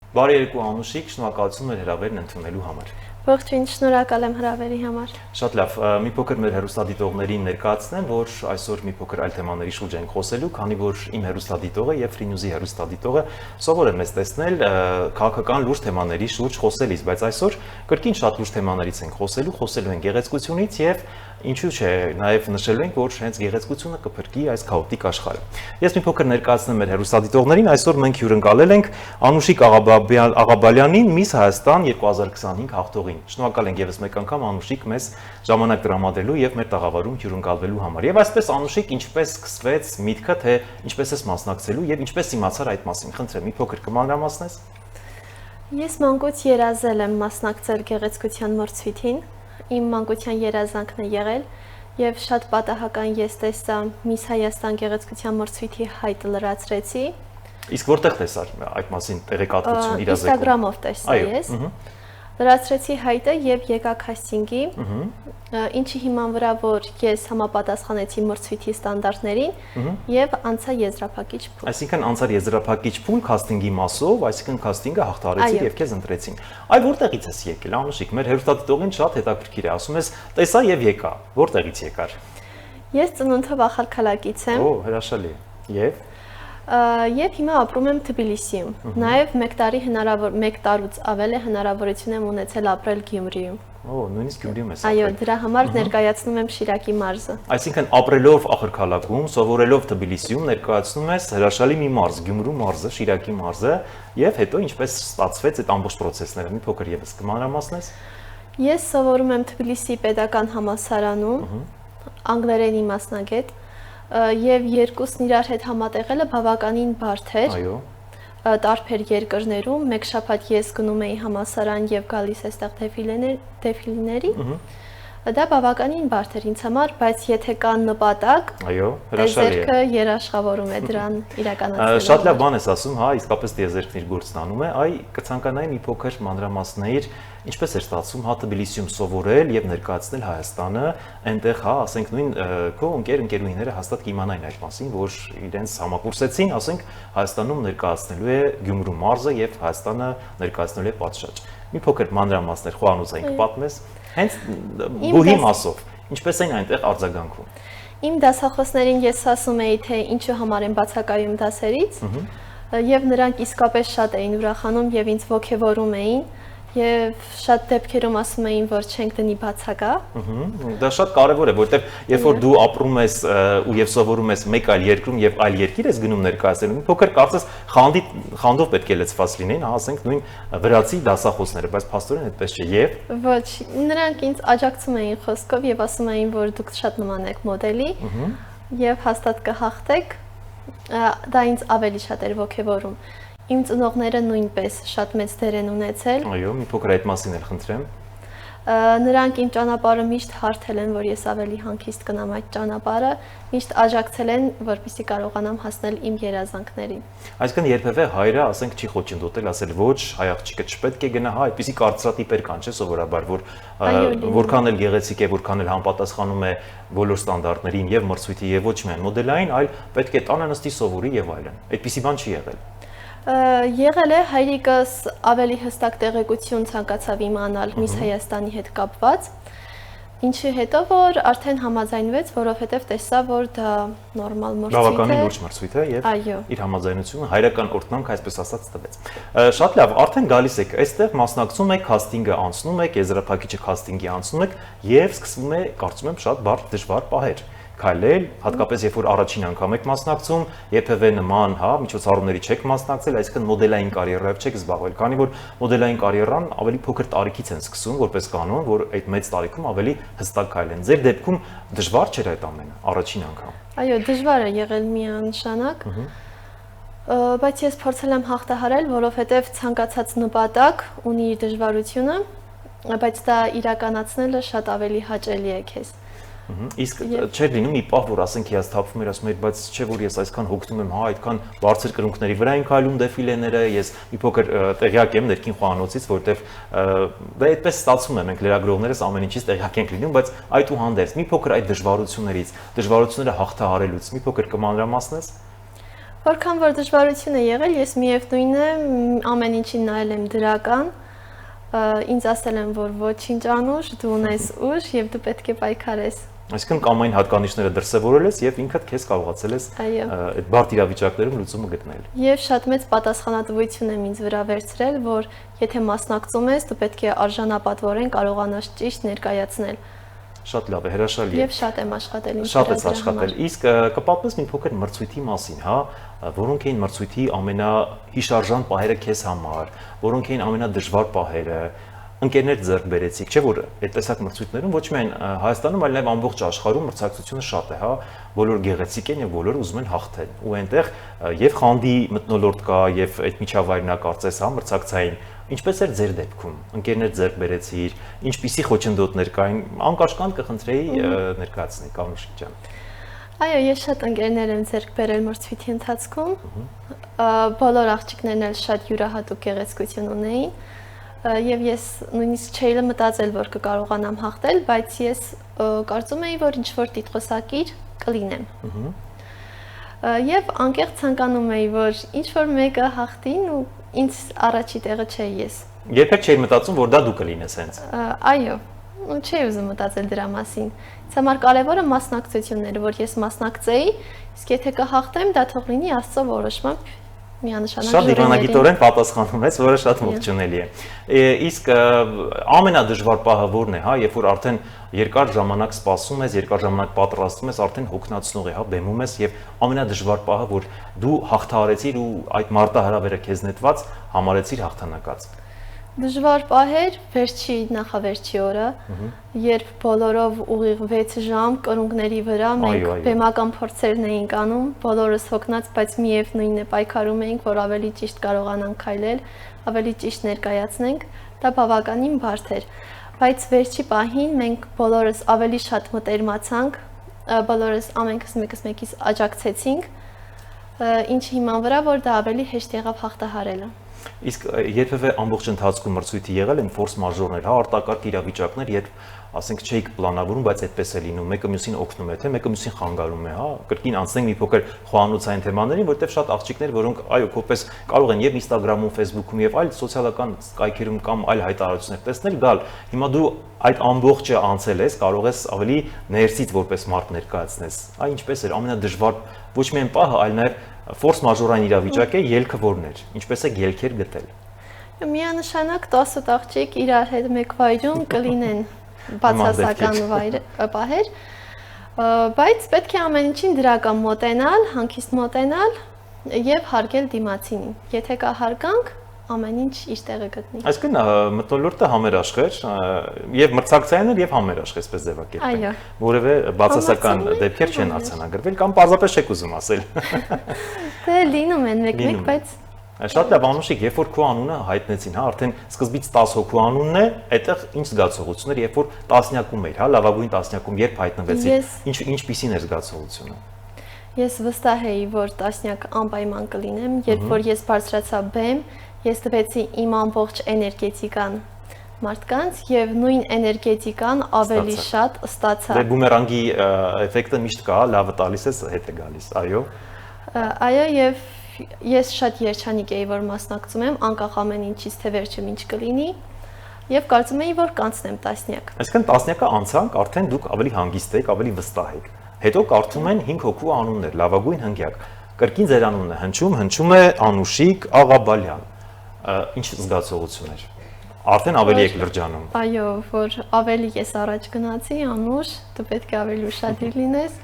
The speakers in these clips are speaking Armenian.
Բարի երկու Անուշիկ, շնորհակալություն մեր հրավերն ընդունելու համար։ Ողջույն, շնորհակալ եմ հրավերի համար։ Շատ լավ, մի փոքր մեր հեռուստադիտողներին ներկայացնեմ, որ այսօր մի փոքր այլ թեմաների շուրջ ենք խոսելու, քանի որ իմ հեռուստադիտողը եւ Free News-ի հեռուստադիտողը սովոր են մեզ տեսնել քաղաքական լուրջ թեմաների շուրջ խոսելիս, բայց այսօր կրկին շատ լուրջ թեմաներից ենք խոսելու ենք գեղեցկությունից եւ ինչու՞ չէ, նաև նշելու ենք, որ հենց գեղեցկությունը կփրկի այս քաոտիկ աշխարհը։ Ես մի փոքր ներկայացնեմ մեր հեռուստադիտողներին, այսօր մենք հյուրընկալել ենք Անուշիկ Աղաբալյանին Miss Հայաստան 2025 հաղթողին։ Շնորհակալ ենք եւս մեկ անգամ Անուշիկ մեզ ժամանակ տրամադրելու եւ մեր տաղավարում հյուրընկալվելու համար։ Եվ այսպես Անուշիկ, ինչպես սկսվեց միտքը, թե ինչպես ես մասնակցելու եւ ինչպես իմացար այդ մասին։ Խնդրեմ, մի փոքր կմանրամասնես։ Ես մանկուց երազել եմ մասնակցել գեղեցկության մրցույթին։ Իմ մանկության երազանքն է եղել եւ շատ պատահական ես տեսա Miss Հայաստան գեղեցկության մրցույթի հայտը լրացրեցի։ Իսկ որտեղ տեսար այդ մասին տեղեկատվություն իրազեկում։ Instagram-ով տեսա ես։ Լրացրեցի հայտը եւ եկա քաստինգի, ինչի հիման վրա որ ես համապատասխանեցի մրցույթի ստանդարտներին եւ անցա եզրափակիչ փուլ։ Այսինքն անցար եզրափակիչ փուլ քաստինգի մասով, այսինքն քաստինգը հաղթարեցի եւ քեզ ընտրեցին։ Այ որտեղից ես եկել, Անուշիկ, մեր հերոստատիտողին շատ հետաքրքիր է, ասում ես, տեսա եւ եկա։ Որտեղից եկար։ Ես ծնունդով Ախալքալակից եմ։ Օ, հրաշալի։ Եվ Եվ հիմա ապրում եմ Թբիլիսիում։ Նաև 1 տարուց ավել է հնարավորություն եմ ունեցել ապրել Գյումրիում։ Օ, նույնիսկ Գյումրիում ես ապրել։ Այո, դրա համար ներկայացնում եմ Շիրակի մարզը։ Այսինքն ապրելով Ախալքալաքում, սովորելով Թբիլիսիում ներկայացնում ես հրաշալի մի մարզ, Գյումրու մարզը, Շիրակի մարզը, եւ հետո ինչպես ստացվեց այդ ամբողջ process-ները, մի փոքր եւս կմանրամասնես։ Ես սովորում եմ Թբիլիսի պետական համալսարանում, անգլերենի մասնագետ։ Եվ երկուսն իրար հետ համատեղելը բավականին բարդ էր։ Այո։ Տարբեր երկրներում մեկ շաբաթ ես գնում էի համալսարան եւ գալիս այստեղ դեֆիլիների։ Դա բավականին բարդ էր ինձ համար, բայց եթե կան նպատակ, այո, հրաշալի է։ Դեզերքը երաշխավորում է դրան իրականացնելու։ Շատ լավ բան ես ասում, հա, իսկապես դեզերքն իր գործն անում է։ Այ կցանկանայի մի փոքր մանրամասներ, ինչպես էր ստացվում հա Թբիլիսիում սովորել եւ ներկայացնել Հայաստանը, այնտեղ հա, ասենք նույն քո ընկերուհիները հաստատ կիմանային այդ մասին, որ իրենց համակուրսեցին, ասենք Հայաստանում ներկայացնելու է Գյումրու մարզը եւ Հայաստանը ներկայացնելու է պատշաճ։ Մի փոքր մանրամասներ խոհանոցային կպատմես, հենց բուհի մասով, ինչպես են այնտեղ արձագանքում։ Իմ դասախոսներին ես ասում էի, թե ինչու համար են բացակայում դասերից, եւ նրանք իսկապես շատ էին ուրախանում եւ ինձ ոգևորում էին։ Եվ շատ դեպքերում ասում էին, որ չենք դնի բացակա։ Դա շատ կարևոր է, որովհետև երբ որ դու ապրում ես ու եւ սովորում ես մեկ այլ երկրում եւ այլ երկիր ես գնում ներկայացնելու, մի փոքր կարծես խանդով պետք է լցված լինեն, հա, ասենք նույն վրացի դասախոսները, բայց փաստորեն այդպես չէ։ Եվ ոչ, նրանք ինձ աջակցում էին խոսքով եւ ասում էին, որ դուք շատ նման եք մոդելի եւ հաստատ կհաղթեք։ Դա ինձ ավելի շատ էր ոգևորում։ Իմ ծնողները նույնպես շատ մեծ դեր են ունեցել։ Այո, մի փոքր այդ մասին էլ խնդրեմ։ Նրանք իմ ճանապարհը միշտ հարթել են, որ ես ավելի հանգիստ գնամ այդ ճանապարհը, միշտ աջակցել են, որպեսզի կարողանամ հասնել իմ երազանքներին։ Այսինքն երբևէ հայրը, ասենք, չի խոչընդոտել, ասել ոչ, հայ աղջիկը չպետք է գնա, հա, այդպիսի կարծրատիպեր կան, չէ՞, սովորաբար, որ որքան էլ գեղեցիկ է, որքան էլ համապատասխանում է բոլոր ստանդարտներին եւ մրցույթի եւ ոչ միայն մոդելային, այլ պետք է տանը նստի սովորի եւ այլն։ Այդպիսի բան չի եղել։ Եղել է, հայրիկս ավելի հստակ տեղեկություն ցանկացավ իմանալ Miss Հայաստանի հետ կապված, ինչի հետո որ արդեն համաձայնվեց, որովհետև տեսա, որ դա նորմալ մրցույթ է։ Բավականին լուրջ մրցույթ է եւ իր համաձայնությունը հայրական օրտնանք այսպես ասած տվեց։ Շատ լավ, արդեն գալիս եք այստեղ, մասնակցում եք, քաստինգը անցնում եք, եզրափակիչը քաստինգի անցնում եք եւ սկսվում է, կարծում եմ, շատ բարդ դժվար պահեր։ Քայլել, հատկապես երբ որ առաջին անգամ եք մասնակցում, երբևէ նման, հա, միջոցառումների չեք մասնակցել, այսինքն մոդելային կարիերայով չեք զբաղվել, քանի որ մոդելային կարիերան ավելի փոքր տարիքից են սկսում, որպես կանոն, որ այդ մեծ տարիքում ավելի հստակ քայլեն։ Ձեր դեպքում դժվար չէր այդ ամենը, առաջին անգամ։ Այո, դժվար է եղել միանշանակ, բայց ես փորձել եմ հաղթահարել, որովհետև ցանկացած նպատակ ունի իր դժվարությունը, բայց դա իրականացնելը շատ ավելի հաճելի է քեզ։ Իսկ չէր լինում մի պահ, որ ասենք ես թափվում էր, ասում էր, բայց չէ որ ես այսքան հոգնում եմ, հա, այդքան բարձր կրունկների վրա են քայլում դեֆիլեները, ես մի փոքր տեղյակ եմ ներքին խոհանոցից, որտեվ դա այդպես ստացվում է, մենք լրագրողներս ամեն ինչից տեղյակ ենք լինում, բայց այդուհանդերձ մի փոքր այդ դժվարությունները հաղթահարելուց մի փոքր կմանրամասնես։ Որքան որ դժվարություն է եղել, ես միևնույն է ամեն ինչին նայել եմ դրական, ինձ ասել են, որ ոչինչ անուշ, դու ունես ուժ եւ դու պետք է պայքարես։ Այսինքն կամային հատկանիշները դրսևորել ես եւ ինքդ քեզ կարողացել ես այդ բարդ իրավիճակներում լուծումը գտնել։ Եվ շատ մեծ պատասխանատվություն եմ ինձ վրա վերցրել, որ եթե մասնակցում ես, դու պետք է արժանապատվորեն կարողանաս ճիշտ ներկայացնել։ Շատ լավ է, հրաշալի է։ Եվ շատ եմ աշխատել ինձ Շատ ես աշխատել։ Իսկ կպատմես մի փոքր մրցույթի մասին, հա, որոնք էին մրցույթի ամենահիշարժան պահերը քեզ համար, որոնք էին ամենադժվար պահերը, ընկերներ ձեռք բերեցիք, չէ՞ որ այդ տեսակ մրցույթներում ոչ միայն Հայաստանում, այլ նաև ամբողջ աշխարհում մրցակցությունը շատ է, հա, բոլորը գեղեցիկ են եւ բոլորը ուզում են հաղթել։ Ու այնտեղ եւ խանդի մթնոլորտ կա եւ այդ միջավայրն է կարծես, հա, մրցակցային։ Ինչպես էր ձեր դեպքում։ Ընկերներ ձեռք բերեցիր, ինչպիսի խոչընդոտներ կային, անկաշկանդ կխնդրեի ներկայացնել Կարմիր ջան։ Այո, ես շատ ընկերներ եմ ձեռք բերել մրցույթի ընթացքում։ Բոլոր աղջիկներն էլ շատ յուրահատուկ գեղեցկություն ունեին։ Եվ ես նույնիսկ չէի մտածել, որ կկարողանամ հաղթել, բայց ես կարծում էի, որ ինչ-որ տիտղոսակիր կլինեմ։ Եվ անկեղծ ցանկանում էի, որ ինչ-որ մեկը հաղթին ու ինձ առաջի տեղը չէի ես։ Երբեք չէի մտածում, որ դա դու կլինես հենց։ Այո, չէի ուզում մտածել դրա մասին։ Ինձ համար կարևորը մասնակցությունն էր, որ ես մասնակցեի, իսկ եթե կհաղթեմ, դա թող լինի Աստծո որոշմամբ։ Շատ դիվանագիտորեն պատասխանում ես, որը շատ ողջունելի է։ Իսկ ամենադժվար պահը ո՞րն է, հա, երբ որ արդեն երկար ժամանակ սպասում ես, երկար ժամանակ պատրաստվում ես, արդեն հոգնածնող է, հա, բեմում ես եւ ամենադժվար պահը, որ դու հաղթահարեցիր ու այդ մարտահրավերը քեզ նետված համարեցիր հաղթանակած։ Դժվար պահեր վերջի նախավերջի օրը, երբ բոլորով ուղիղ 6 ժամ կրունկների վրա մենք բեմական փորձերն էինք անում, բոլորս հոգնած, բայց միևնույնն է պայքարում էինք, որ ավելի ճիշտ կարողանանք քայլել, ավելի ճիշտ ներկայացնենք, դա բավականին բարդ էր։ Բայց վերջի պահին մենք բոլորս ավելի շատ մտերմացանք, բոլորս ամենքս մեկս մեկից աջակցեցինք, ինչի հիման վրա, որ դա ավելի հեշտ եղավ հաղթահարելը։ Իսկ երբևէ ամբողջ ընթացքում մրցույթի եղել են ֆորս մաժորներ, հա, արտակարգ իրավիճակներ, երբ ասենք չէիք պլանավորում, բայց այդպես է լինում, մեկը մյուսին օգնում է, թե մեկը մյուսին խանգարում է, հա, կրկին անցնենք մի փոքր խոհանոցային թեմաներին, որտեղ շատ աղջիկներ, որոնք այո, կողպես կարող են եւ Instagram-ում, Facebook-ում եւ այլ սոցիալական կայքերում կամ այլ հայտարարություններ տեսնել, գալ։ Հիմա դու այդ ամբողջը անցել ես, կարող ես ավելի ներսից որպես մարդ ներկայացնես։ Այ ինչպես էր ամենադժվար ոչ միայն պահը, այլ նաեւ ֆորս մաժորային իրավիճակ է, ելքը որն էր, ինչպես է ելքեր գտել։ Միանշանակ 10 աղջիկ իրար հետ մեկ վայրում կլինեն բացասական պահեր, բայց պետք է ամեն ինչին դրական մոտենալ, հանգիստ մոտենալ եւ հարգել դիմացինին։ Եթե կա հարգանք, ամեն ինչ իր տեղը գտնի։ Այսինքն մթնոլորտը համերաշխ էր եւ մրցակցային էր եւ համերաշխ, այսպես ձևակերպել։ Որևէ բացասական դեպքեր չեն արձանագրվել կամ պարզապես չեք ուզում ասել։ Դե լինում են մեկ-մեկ, բայց շատ լավ Անուշիկ, երբ որ քո անունը հայտնեցին, հա, արդեն սկզբից 10 հոգու անունն է, այդտեղ ինչ զգացողություն էր, երբ որ տասնյակում էր, հա, լավագույն տասնյակում երբ հայտնվեցին, ինչպիսին էր զգացողությունը։ Ես վստահ էի, որ տասնյակ անպայման կլինեմ, երբ որ ես բարձրացա բեմ, ես տվեցի իմ ամբողջ էներգետիկան մարդկանց եւ նույն էներգետիկան ավելի շատ ստացա։ Դե բումերանգի էֆեկտը միշտ կա, լավը տալիս ես, հետ է գալիս, այո։ Այո, եւ ես շատ երջանիկ էի, որ մասնակցում եմ, անկախ ամեն ինչից, թե վերջը ինչ կլինի, եւ կարծում էի, որ կանցնեմ տասնյակ։ Այսինքն տասնյակը անցանք, արդեն դուք ավելի հանգիստ եք, ավելի վստահ եք։ Հետո կարծում են 5 հոգու անուններ, լավագույն հնգյակ։ Կրկին ձեր անունն է հնչում է Անուշիկ Աղաբալյան։ Ինչ զգացողություն էր։ Արդեն ավելի եք լրջանում։ Այո, որ ավելի ես առաջ գնացի, Անուշ, դու պետք է ավելի ուշադիր լինես։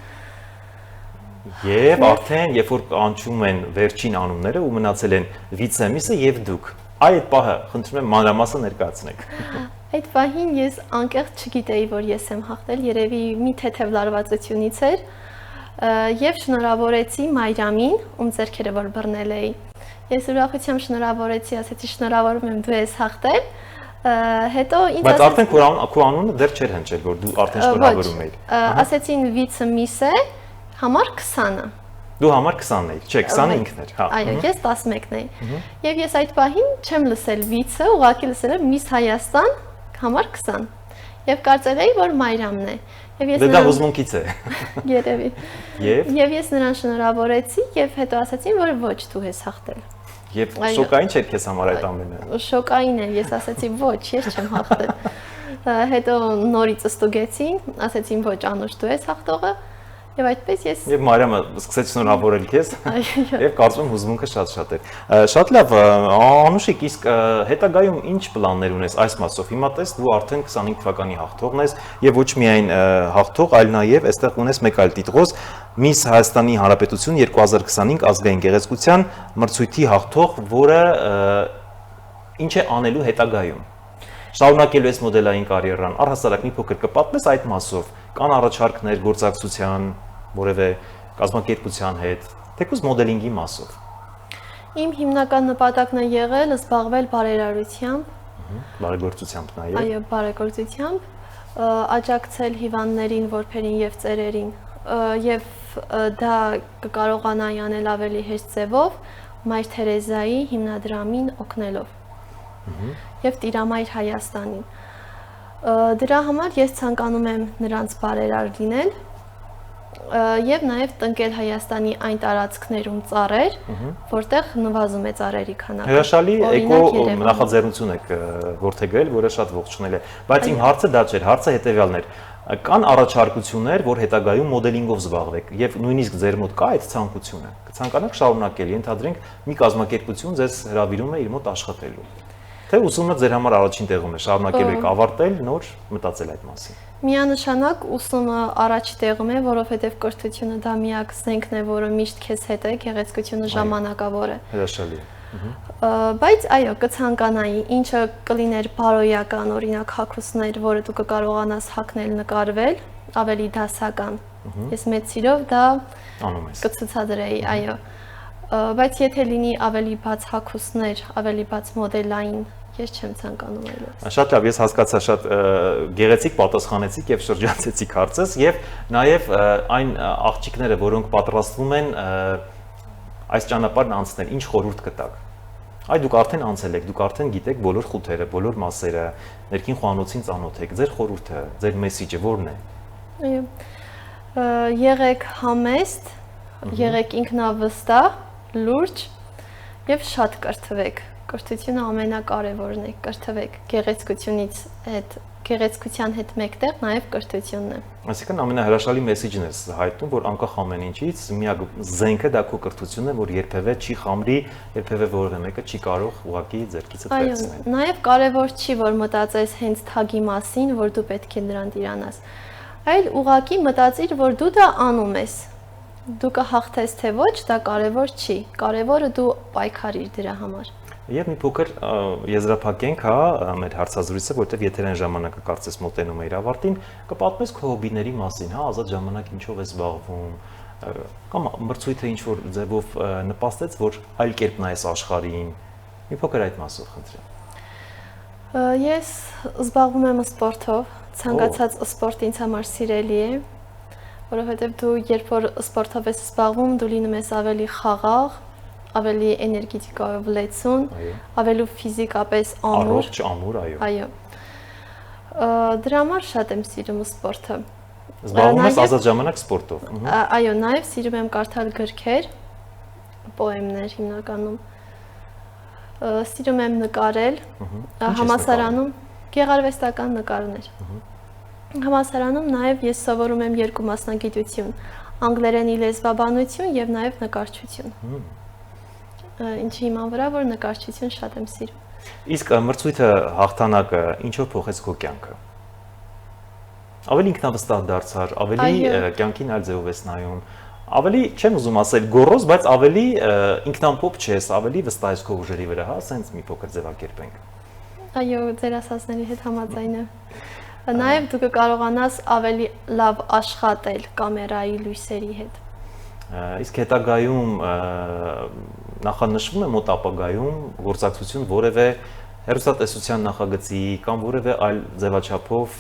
Եվ արդեն, երբ որ կանչում են վերջին անունները ու մնացել են վիցեմիսը եւ դուք, այդ պահը խնդրում եմ մանրամասը ներկայացնեք։ Այդ պահին ես անկեղծ չգիտեի, որ ես եմ հաղթել, երևի մի թեթև լարվածությունից էր, եւ շնորհավորեցի Մայրամին, ում ձեռքերը որ բռնել էի։ Ես ուրախությամբ շնորհավորեցի, ասեցի շնորհավորում եմ, դու ես հաղթել։ Հետո ինձ բայց արդեն քո անունը դեռ չէր հնչել, որ դու արդեն շնորհավորում էիր։ Ասեցին վիցեմիս է, համար 20-ը։ Դու համար 20-ն էիր, չէ, 20-ը ինքն էր, հա։ Այո, ես 11-ն էի։ Եվ ես այդ պահին չեմ լսել վիցը, ուղղակի լսել եմ Միս Հայաստան համար 20։ Եվ կարծել էի, որ Մայրամն է։ Դե դա հուզմունքից է։ Երևի։ Եվ ես նրան շնորհավորեցի եւ հետո ասացին, որ ոչ, դու ես հաղթել։ Եվ շոկային չէր քեզ համար այդ ամենը։ Շոկային է, ես ասացի ոչ, ես չեմ հաղթել։ Հետո նորից ստուգեցին, ասեցին ոչ, Անուշ, դու ես հաղթողը։ Եվ այդպես ես Եվ Մարիամը սկսեց շնորհավորել քեզ եւ կարծում եմ հուզմունքը շատ էր։ Շատ լավ, Անուշիկ, իսկ հետագայում ինչ պլաններ ունես այս մասով։ Հիմա տես դու արդեն 25 թվականի հաղթողն ես եւ ոչ միայն հաղթող, այլ նաեւ այստեղ ունես մեկ այլ տիտղոս՝ Miss Հայաստանի Հանրապետություն 2025 ազգային գեղեցկության մրցույթի հաղթող, որը ինչ է անելու հետագայում։ Շարունակելու ես մոդելային կարիերան, առհասարակ մի փոքր կպատմես այդ մասով, կան առաջարկներ գործակցության, որևէ կազմակերպության հետ, թեկուզ մոդելինգի մասով։ Իմ հիմնական նպատակն է եղել զբաղվել բարերարությամբ, բարեգործությամբ նաև։ Այո, բարեգործությամբ, աջակցել հիվանդներին, որբերին եւ ծերերին, եւ դա կկարողանայի անել ավելի հեշտ ձևով Մայր Թերեզայի հիմնադրամին օգնելով։ Եվ Տիրամայր Հայաստանին։ Դրա համար ես ցանկանում եմ նրանց բարերար լինել եւ նաեւ տնկել Հայաստանի այն տարածքներում ծառեր, որտեղ նվազում է ծառերի քանակը։ Հրաշալի էկո նախաձեռնություն եք որդեգրել, որը շատ ողջունել է։ Բայց իմ հարցը դա չէր, հարցը հետեւյալն էր։ Կան առաջարկություններ, որ հետագայում մոդելինգով զբաղվեք եւ նույնիսկ ձեր մոտ կա այդ ցանկությունը։ Կցանկանաք շարունակել, ենթադրենք մի կազմակերպություն ձեզ հրավիրում է իր մոտ աշխատելու։ Թե ուսումը ձեր համար առաջին տեղում է, շարունակելու եք ավարտել, նոր մտածել այդ մասին։ Միանշանակ ուսումը առաջ տեղում է, որովհետև կրթությունը դա միակ զենքն է, որը միշտ քեզ հետ է, գեղեցկությունը ժամանակավոր է։ Հրաշալի։ Բայց այո, կցանկանայի, ինչը կլիներ բարոյական, օրինակ հագուստներ, որը դու կկարողանաս հագնել, նկարվել, ավելի դասական։ Ես մեծ սիրով դա անում ես։ Կցուցադրեի, այո։ Բայց եթե լինի ավելի բաց հագուստներ, ավելի բաց մոդելային, ես չեմ ցանկանում այլևս։ Շատ լավ, ես հասկացա, շատ գեղեցիկ պատասխանեցիք եւ շրջանցեցիք հարցս եւ նաեւ այն աղջիկները, որոնք պատրաստվում են այս ճանապարհն անցնել, ինչ խորհուրդ կտաք։ Այ դուք արդեն անցել եք, դուք արդեն գիտեք բոլոր խութերը, բոլոր մասերը, ներքին խոհանոցին ծանոթ եք։ Ձեր խորհուրդը, ձեր մեսիջը ո՞րն է։ Այո։ Եղեք համեստ, եղեք ինքնավստահ, լուրջ եւ շատ կրթվեք։ Կրթությունը ամենակարևորն է, կրթվեք գեղեցկության հետ մեկտեղ նաև կրթությունն է։ Այսինքն ամենահրաշալի մեսիջն է հայտնում, որ անկախ ամեն ինչից միակ զենքը դա քո կրթությունն է, որ երբևէ չի խամրի, երբևէ որևէ մեկը չի կարող ուղղակի ձեռքիցդ վերցնել։ Այո, նաև կարևոր չի, որ մտածես հենց թագի մասին, որ դու պետք է նրան տիրանաս, այլ ուղղակի մտածիր, որ դու դա անում ես։ Դու կհաղթես թե ոչ, դա կարևոր չի։ Կարևորը դու պայքարիր դրա համար։ Եվ մի փոքր եզրափակենք, հա, մեր հարցազրույցը, որտեղ եթերային ժամանակը կարծես մոտենում է իր ավարտին, կպատմես քո հոբիների մասին, հա, ազատ ժամանակ ինչով ես զբաղվում, կամ մրցույթը ինչ որ ձևով նպաստեց, որ այլ կերպ նայես աշխարհին։ Մի փոքր այդ մասով խնդրեմ։ Ես զբաղվում եմ սպորտով, ցանկացած սպորտ ինձ համար սիրելի է, որովհետև դու երբ որ սպորտով ես զբաղվում, դու լինում ես ավելի խաղաղ, ավելի էներգետիկայով լեցուն, ավելի ֆիզիկապես ամուր։ Առողջ, ամուր, այո։ Այո։ Դրա համար շատ եմ սիրում սպորտը։ Զբաղվում ես ազատ ժամանակ սպորտով։ Այո, նաև սիրում եմ կարդալ գրքեր, պոեմներ հիմնականում։ Սիրում եմ նկարել, համալսարանում գեղարվեստական նկարներ։ Համալսարանում նաև ես սովորում եմ երկու մասնագիտություն՝ անգլերենի լեզվաբանություն եւ նաև նկարչություն։ Ինչի հիման վրա, որ նկարչություն շատ եմ սիրում։ Իսկ մրցույթը հաղթանակը ինչով փոխեց քո կյանքը։ Ավելի ինքնավստահ դարձար, ավելի կյանքին այլ ձևով ես նայում, ավելի չեմ ուզում ասել գոռոզ, բայց ավելի ինքնամփոփ չես, ավելի վստահ ես քո ուժերի վրա, հա, ասենց մի փոքր ձևակերպենք։ Այո, ձեր ասածների հետ համաձայն եմ։ Նաև դու կկարողանաս ավելի լավ աշխատել կամերայի լույսերի հետ։ Իսկ հետագայում նախանշվում է մոտ ապագայում գործակցություն որևէ հեռուստատեսության նախագծի կամ որևէ այլ ձևաչափով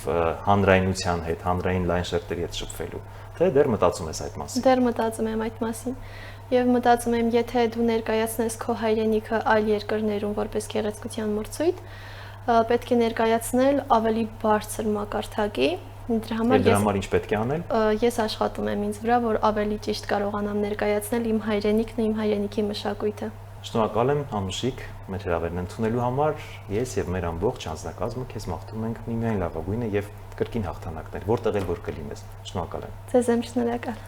հանրայնության հետ, հանրային լայն շերտերի հետ շփվելու, թե դեռ մտածում ես այդ մասին։ Դեռ մտածում եմ այդ մասին եւ մտածում եմ, եթե դու ներկայացնես քո հայրենիքը այլ երկրներում որպես գեղեցկության մրցույթ, պետք է ներկայացնել ավելի բարձր մակարդակի, Դրա համար Դրա համար ինչ պետք է անել։ ես աշխատում եմ ինձ վրա, որ ավելի ճիշտ կարողանամ ներկայացնել իմ հայրենիքն ու իմ հայրենիքի մշակույթը։ Շնորհակալ եմ Անուշիկ մեր հրավերն ընդունելու համար։ Ես եւ մեր ամբողջ անձնակազմը քեզ մաղթում ենք միմիայն լավագույնը եւ կրկին հաղթանակներ, որտեղ էլ որ կլինես։ Շնորհակալ եմ։ Ձեզ եմ շնորհակալ։